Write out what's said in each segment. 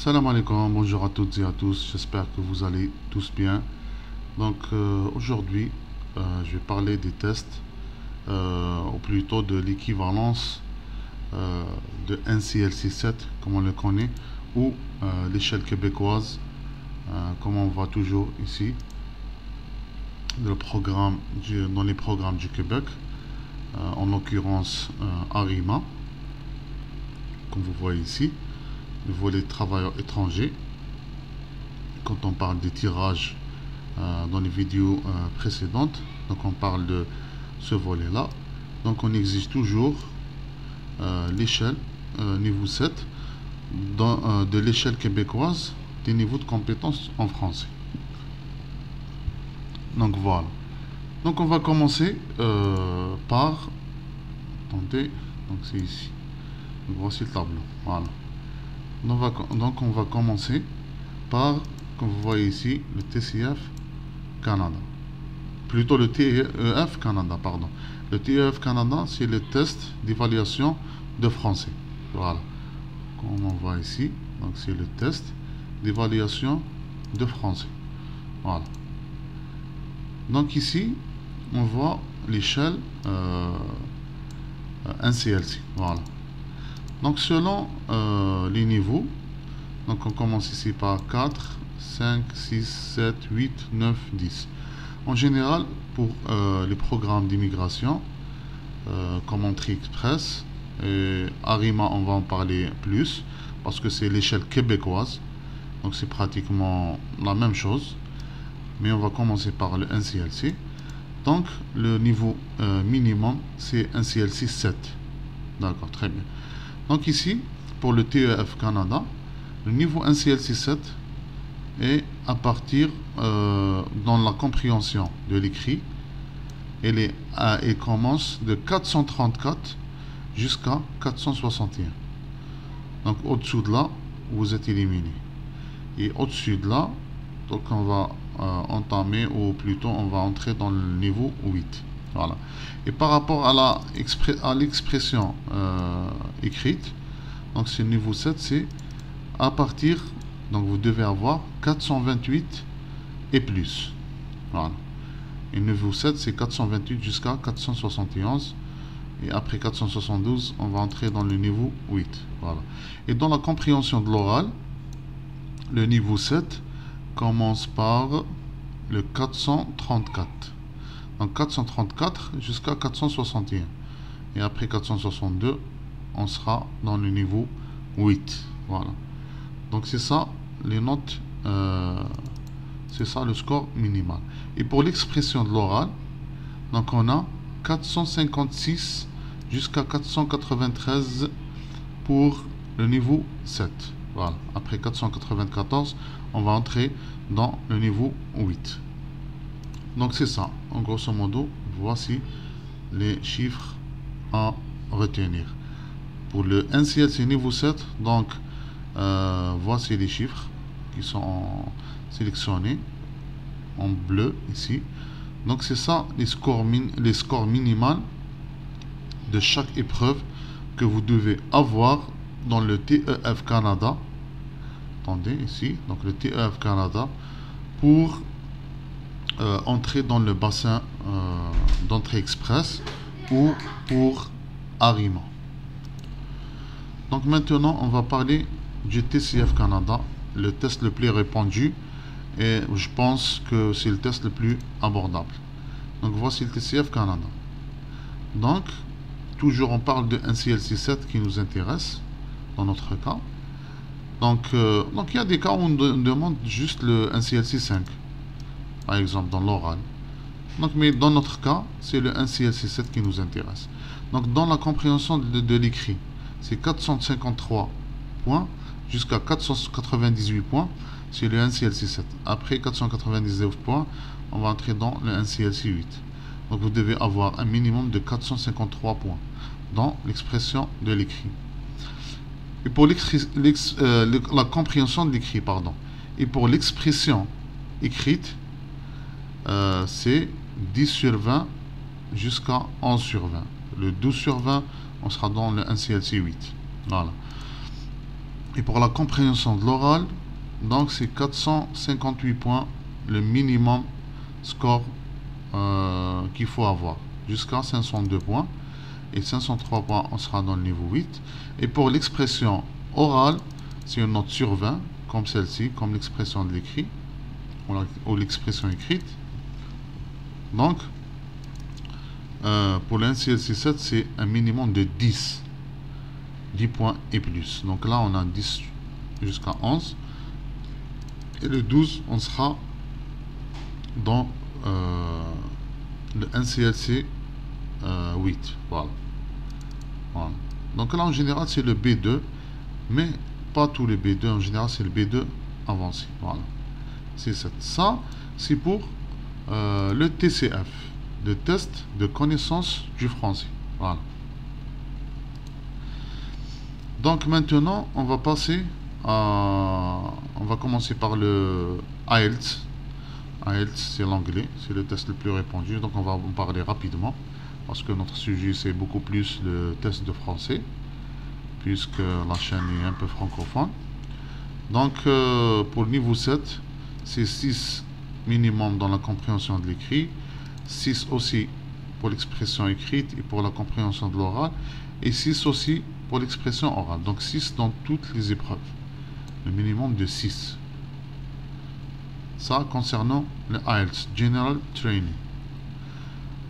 Salam alaikum, bonjour à toutes et à tous, j'espère que vous allez tous bien. Donc aujourd'hui, je vais parler des tests, ou plutôt de l'équivalence euh, de NCLC 7, comme on le connaît, ou l'échelle québécoise, comme on voit toujours ici, dans les programmes du Québec, en l'occurrence ARIMA, comme vous voyez ici, le volet travailleurs étrangers. Quand on parle des tirages dans les vidéos précédentes, donc on parle de ce volet là, donc on exige toujours l'échelle niveau 7 de l'échelle québécoise des niveaux de compétences en français. Donc voilà, donc on va commencer par, attendez, donc c'est ici, donc voici le tableau, voilà. Donc on va commencer par, comme vous voyez ici, le TCF Canada. Plutôt le TEF Canada, pardon. Le TEF Canada, c'est le test d'évaluation de français. Voilà. Comme on voit ici, donc c'est le test d'évaluation de français. Voilà. Donc ici, on voit l'échelle NCLC. Voilà. Donc selon les niveaux, donc on commence ici par 4, 5, 6, 7, 8, 9, 10. En général, pour les programmes d'immigration, comme Entrée Express, et ARIMA, on va en parler plus, parce que c'est l'échelle québécoise, donc c'est pratiquement la même chose, mais on va commencer par le NCLC. Donc le niveau minimum, c'est NCLC 7. D'accord, très bien. Donc ici, pour le TEF Canada, le niveau NCLC 7 est à partir dans la compréhension de l'écrit. Elle commence de 434 jusqu'à 461. Donc au-dessous de là, vous êtes éliminé. Et au-dessus de là, donc on va entamer, ou plutôt on va entrer dans le niveau 8. Voilà. Et par rapport à l'expression écrite, donc c'est le niveau 7, c'est à partir, donc vous devez avoir 428 et plus. Voilà. Et niveau 7, c'est 428 jusqu'à 471. Et après 472, on va entrer dans le niveau 8. Voilà. Et dans la compréhension de l'oral, le niveau 7 commence par le 434. Donc 434 jusqu'à 461. Et après 462, on sera dans le niveau 8. Voilà. Donc c'est ça les notes, c'est ça le score minimal. Et pour l'expression de l'oral, donc on a 456 jusqu'à 493 pour le niveau 7. Voilà. Après 494, on va entrer dans le niveau 8. Donc c'est ça, en grosso modo, voici les chiffres à retenir. Pour le NCLC niveau 7, donc voici les chiffres qui sont sélectionnés en bleu ici. Donc c'est ça les scores minimales de chaque épreuve que vous devez avoir dans le TEF Canada. Attendez ici, donc le TEF Canada, pour entrer dans le bassin d'entrée express ou pour ARIMA. Donc maintenant on va parler du TCF Canada, le test le plus répandu, et je pense que c'est le test le plus abordable. Donc voici le TCF Canada. Donc toujours on parle de NCLC 7 qui nous intéresse dans notre cas. Donc il y a des cas où on demande juste le NCLC 5, par exemple dans l'oral. Donc mais dans notre cas, c'est le NCLC 7 qui nous intéresse. Donc dans la compréhension de l'écrit, c'est 453 points jusqu'à 498 points, c'est le NCLC 7. Après 499 points, on va entrer dans le NCLC 8. Donc vous devez avoir un minimum de 453 points dans l'expression de l'écrit. Et pour la compréhension de l'écrit, pardon. Et pour l'expression écrite, c'est 10 sur 20 jusqu'à 11 sur 20. Le 12 sur 20, on sera dans le NCLC 8. Voilà. Et pour la compréhension de l'oral, donc c'est 458 points, le minimum score qu'il faut avoir, jusqu'à 502 points. Et 503 points, on sera dans le niveau 8. Et pour l'expression orale, c'est une note sur 20, comme celle-ci, comme l'expression de l'écrit, ou l'expression écrite. Donc, pour l'NCLC 7, c'est un minimum de 10 points et plus. Donc là, on a 10 jusqu'à 11. Et le 12, on sera dans le NCLC 8. Voilà. Donc là, en général, c'est le B2, mais pas tous les B2. En général, c'est le B2 avancé. Voilà. C'est ça. Ça, c'est pour le TCF, le test de connaissance du français. Voilà. Donc maintenant, on va passer à... On va commencer par le IELTS. IELTS, c'est l'anglais, c'est le test le plus répandu. Donc on va en parler rapidement, parce que notre sujet, c'est beaucoup plus le test de français, puisque la chaîne est un peu francophone. Donc pour le niveau 7, c'est 6 minimum dans la compréhension de l'écrit, 6 aussi pour l'expression écrite et pour la compréhension de l'oral, et 6 aussi pour l'expression orale. Donc 6 dans toutes les épreuves. Le minimum de 6. Ça concernant le IELTS, General Training.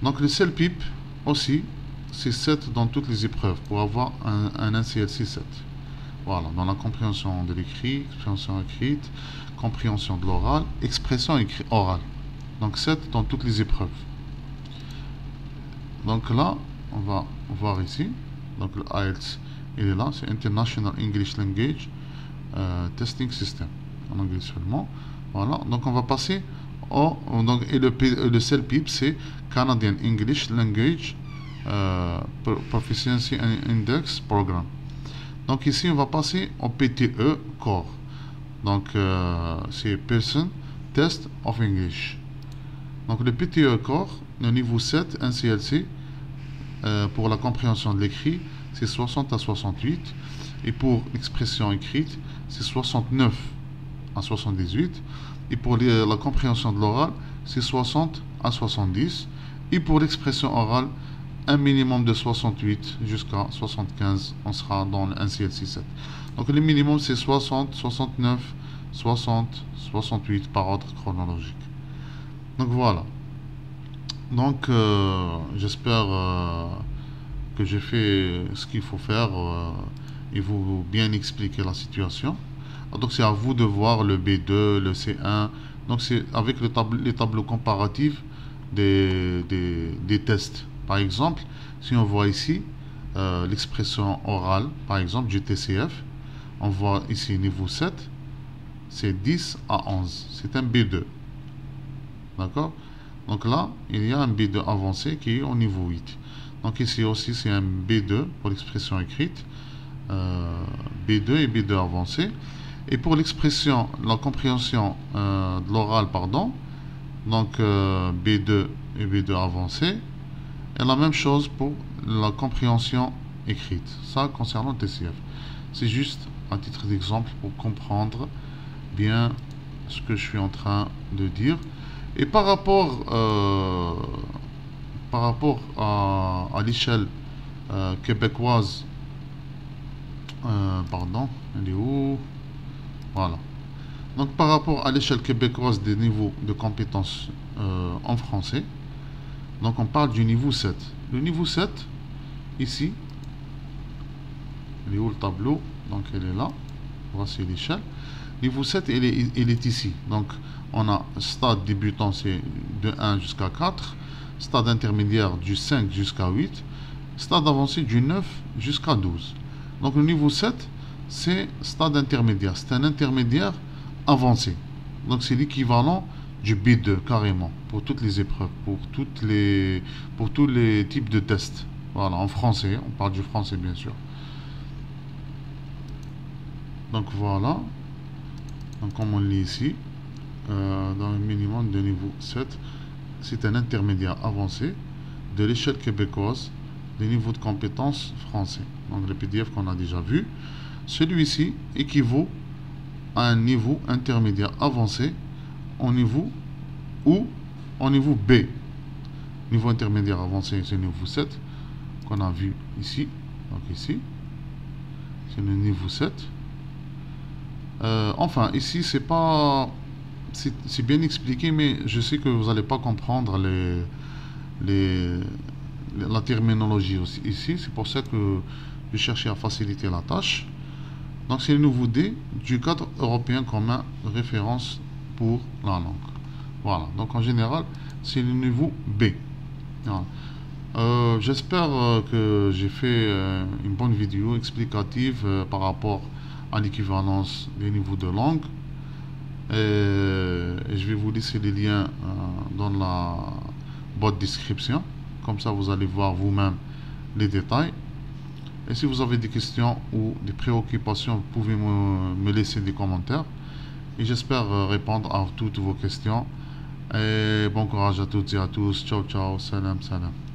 Donc le CELPIP aussi, c'est 7 dans toutes les épreuves pour avoir un NCLC 7. Voilà, dans la compréhension de l'écrit, compréhension écrite, compréhension de l'oral, expression orale. Donc 7 dans toutes les épreuves. Donc là, on va voir ici. Donc le IELTS, il est là, c'est International English Language Testing System. En anglais seulement. Voilà, donc on va passer au... Donc, et le CELPIP, c'est Canadian English Language Proficiency Index Program. Donc ici, on va passer au PTE Core. Donc c'est Person Test of English. Donc le PTE Core, le niveau 7, NCLC, pour la compréhension de l'écrit, c'est 60 à 68. Et pour l'expression écrite, c'est 69 à 78. Et pour la compréhension de l'oral, c'est 60 à 70. Et pour l'expression orale, un minimum de 68 jusqu'à 75, on sera dans le NCLC 7. Donc le minimum, c'est 60, 69, 60, 68 par ordre chronologique. Donc voilà. Donc j'espère que j'ai fait ce qu'il faut faire et vous bien expliquer la situation. Donc c'est à vous de voir le B2, le C1. Donc c'est avec les tableaux comparatifs des tests. Par exemple, si on voit ici l'expression orale, par exemple du TCF, on voit ici niveau 7, c'est 10 à 11. C'est un B2. D'accord? Donc là, il y a un B2 avancé qui est au niveau 8. Donc ici aussi, c'est un B2 pour l'expression écrite. B2 et B2 avancé. Et pour l'expression, la compréhension de l'oral, pardon, donc B2 et B2 avancé. Et la même chose pour la compréhension écrite. Ça concernant le TCF. C'est juste à titre d'exemple pour comprendre bien ce que je suis en train de dire. Et par rapport à l'échelle québécoise, pardon, elle est où? Voilà. Donc par rapport à l'échelle québécoise des niveaux de compétences en français, donc on parle du niveau 7. Le niveau 7, ici, il est où le tableau? Donc elle est là. Voici l'échelle. Niveau 7, il est ici. Donc on a stade débutant, c'est de 1 jusqu'à 4. Stade intermédiaire du 5 jusqu'à 8. Stade avancé du 9 jusqu'à 12. Donc le niveau 7, c'est stade intermédiaire. C'est un intermédiaire avancé. Donc c'est l'équivalent du B2 carrément pour toutes les épreuves, pour tous les types de tests. Voilà, en français, on parle du français bien sûr. Donc voilà. Donc comme on lit ici, dans le minimum de niveau 7, c'est un intermédiaire avancé de l'échelle québécoise des niveaux de compétences français. Donc le PDF qu'on a déjà vu. celui-ci équivaut à un niveau intermédiaire avancé au niveau ou au niveau B. Niveau intermédiaire avancé, c'est le niveau 7 qu'on a vu ici. Donc ici, c'est le niveau 7. Enfin, ici, c'est pas... C'est bien expliqué, mais je sais que vous n'allez pas comprendre la terminologie aussi ici. C'est pour ça que je cherchais à faciliter la tâche. Donc, c'est le niveau D du cadre européen commun de référence pour la langue. Voilà. Donc, en général, c'est le niveau B. Voilà. J'espère que j'ai fait une bonne vidéo explicative par rapport à l'équivalence des niveaux de langue. Et je vais vous laisser les liens dans la boîte description. Comme ça, vous allez voir vous-même les détails. Et si vous avez des questions ou des préoccupations, vous pouvez me laisser des commentaires. Et j'espère répondre à toutes vos questions. Et bon courage à toutes et à tous. Ciao, ciao. Salam, salam.